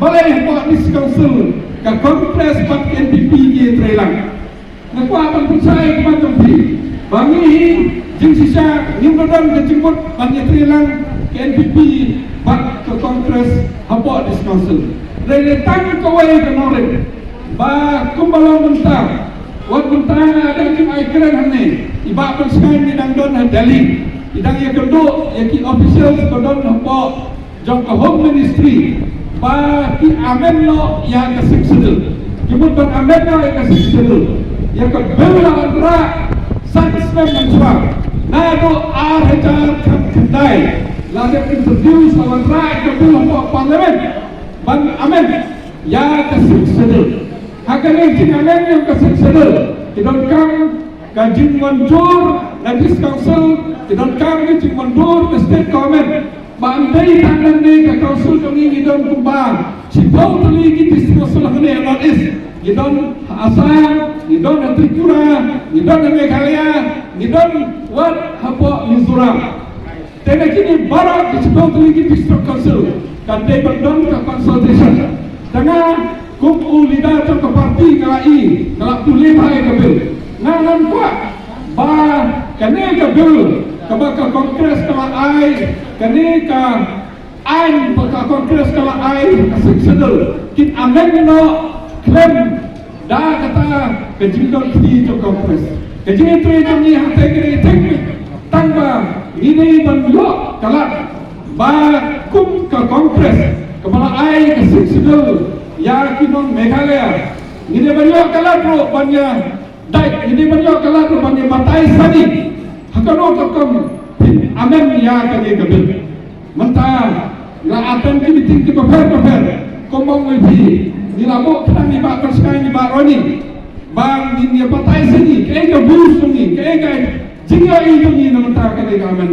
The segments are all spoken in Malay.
balai buat diskausul ke kongres pat NPP ye trelang ngaku akan percaya kepada NPP bangi jing sisa nyumdon ke jemput bangi trelang ke NPP pat ke kongres buat diskausul rele tang kawai ke norek ba kumbalong mentah wat mentah ada kim ai keren hanne iba pun sekarang ni dang don Delhi idang ye kedua ye ki officials kodon buat jong ke home ministry ba ki amen no ya ke siksedel kibut ban amen no ya ke siksedel ya ke bela ra satisfy manswa na do hajar kendai la de introduce our right ke bela parliament ban amen ya ke siksedel hakane jing amen yang ke siksedel kidon kang kajing manjur najis council kidon kang kajing manjur ke state government bandai tangan ni ke kausul kami gidon kumbang cipau teli kita kausul kami non is gidon Assam gidon Tripura gidon Meghalaya gidon wat hapo Mizoram tena kini barat cipau teli kita kausul kandai berdon ke consultation tengah kumpu lidah ke parti kalai kalak tulis hai kabil nganan kuat ba kene kabil kabaka kongres kala ai kani ka ain baka kongres kala ai sedel kit amen no klaim da kata kejindon di to kongres kejindon tri to ni hate kene teknik tangba ini banyo kala ba kum ka kongres kala ai sedel ya kinon Meghalaya ini banyo kala ro banya dai ini banyo kala ro banya matai sani hakano kakam amen ya kani kabil mentah la aten ki biting ki bafer komong lebi ni labo kan ni ba perskai ni ba roni bang ni patai sini ke ga bus ni ke ga jinga itu ni mentah kani amen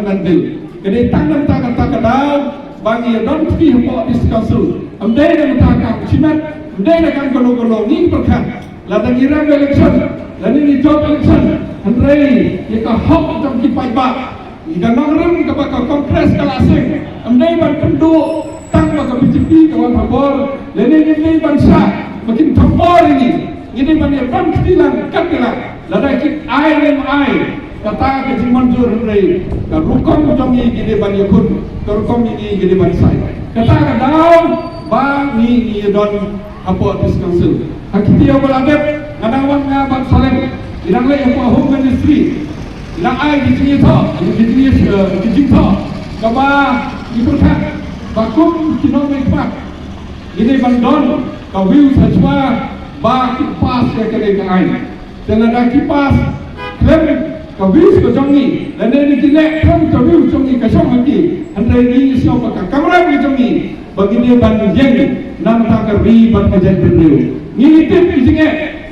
mandel kani tangan ta kadau bang ya don ki ho diskausul amdai na mentah ka chimat amdai na kan golo ni perkan la tangira election la ni job election Andrei ya ka hok jam ki pai ba ida nangrem ka ba ka kongres kalasing amdai ban pendu tang ba ka BJP ka wan habor lene ni bangsa makin thambor ini ban ya ban tilang katila la da ki ai kata ke jimanjur Andrei ka rukom jam ni gide ban ya kun ka rukom ni gide ban sai kata ka daw ba ni don apa diskausul hakitia boladep ngadawan nga ban salem ilang lay apa home ministry ilang ay gijing to kaba iperkat bakum kinong mekpak ini bandon kawil sajwa ba kipas ya kene kai tenada kipas klem kawil ko jongi lene ni kile kam kawil jongi ka shong hati andre ni sio ka kamera ni jongi bagi dia ban jeng nam ta ka ri ban ka jen berdeu ni tip isinge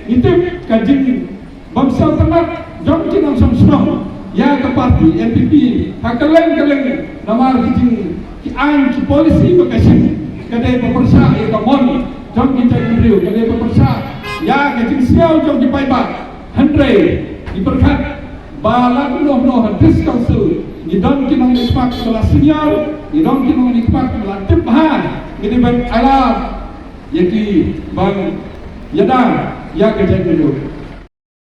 itip kajing bangsa tengah jom kinang samsno ya ke parti NPP hakaleng namar kijing ki ain ki polisi bakasin kadai pemersa ya kamon jom kita indriu kadai pemersa ya kijing siau jom di paiba handre diperkat bala no hadis council ngidon kinang nikmat kelas senior ngidon kinang nikmat kelas tibhan ini ban alam yaki bang yada ya kadai indriu